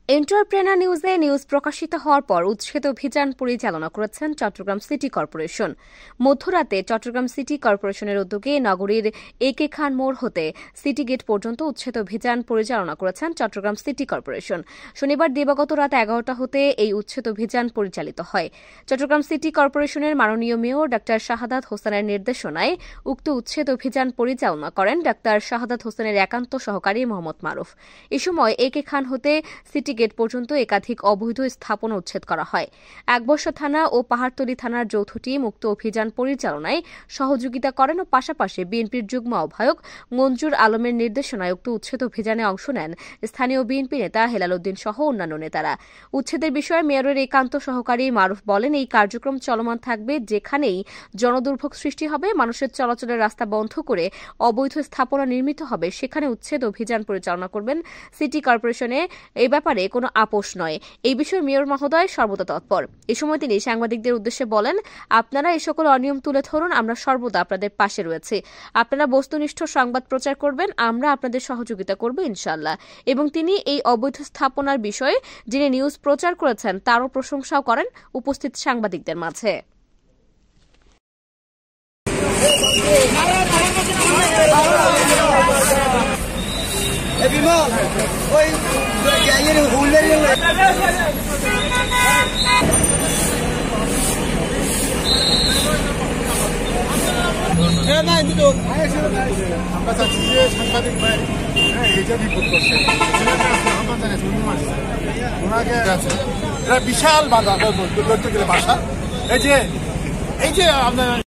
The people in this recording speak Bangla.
এন্টারপ্রেনার নিউজে নিউজ প্রকাশিত হওয়ার পর উচ্ছেদ অভিযান পরিচালনা করেছেন চট্টগ্রাম সিটি কর্পোরেশন। মধ্যরাতে চট্টগ্রাম সিটি কর্পোরেশনের উদ্যোগে নগরীর একে খান মোড় হতে সিটি গেট পর্যন্ত উচ্ছেদ অভিযান পরিচালনা করেছেন চট্টগ্রাম সিটি কর্পোরেশন। শনিবার দিবাগত রাত 11টা হতে এই উচ্ছেদ অভিযান পরিচালিত হয়। চট্টগ্রাম সিটি কর্পোরেশনের মাননীয় মেয়র ডা শাহাদাত হোসেনের নির্দেশনায় উক্ত উচ্ছেদ অভিযান পরিচালনা করেন ডা শাহাদাত হোসেনের একান্ত সহকারী মোহাম্মদ মারুফ। এ সময় একে খান হতে সিটি গেট পর্যন্ত একাধিক অবৈধ স্থাপনা উচ্ছেদ করা হয়। একবর্ষা থানা ও পাহাড়তলী থানার যৌথ টিম উক্ত অভিযান পরিচালনায় সহযোগিতা করেন ও পাশাপাশি বিএনপির যুগ্ম আহ্বায়ক মঞ্জুর আলমের নির্দেশনায় উক্ত উচ্ছেদ অভিযানে অংশ নেন স্থানীয় বিএনপি নেতা হেলাল উদ্দিন সহ অন্যান্য নেতারা। উচ্ছেদের বিষয়ে মেয়রের একান্ত সহকারী মারুফ বলেন, এই কার্যক্রম চলমান থাকবে। যেখানেই জনদুর্ভোগ সৃষ্টি হবে, মানুষের চলাচলের রাস্তা বন্ধ করে অবৈধ স্থাপনা নির্মিত হবে, সেখানে উচ্ছেদ অভিযান পরিচালনা করবেন সিটি কর্পোরেশনে। এই ব্যাপারে কোনো আপোষ নয়। এই বিষয়ে মেয়র মহোদয় সর্বদা তৎপর। এ সময় তিনি সাংবাদিকদের উদ্দেশ্যে বলেন, আপনারা এই সকল অনিয়ম তুলে ধরুন, আমরা সর্বদা আপনাদের পাশে রয়েছি। আপনারা বস্তুনিষ্ঠ সংবাদ প্রচার করবেন, আমরা আপনাদের সহযোগিতা করব ইনশাআল্লাহ। এবং তিনি এই অবৈধ স্থাপনার বিষয়ে যিনি নিউজ প্রচার করেছেন তারও প্রশংসাও করেন উপস্থিত সাংবাদিকদের মাঝে। আমরা চাচ্ছি যে সাংবাদিক ভাই এটা রিপোর্ট করছে, ওনাকে বিশাল বাধা ধরতে গেলে বাসা এই যে আপনার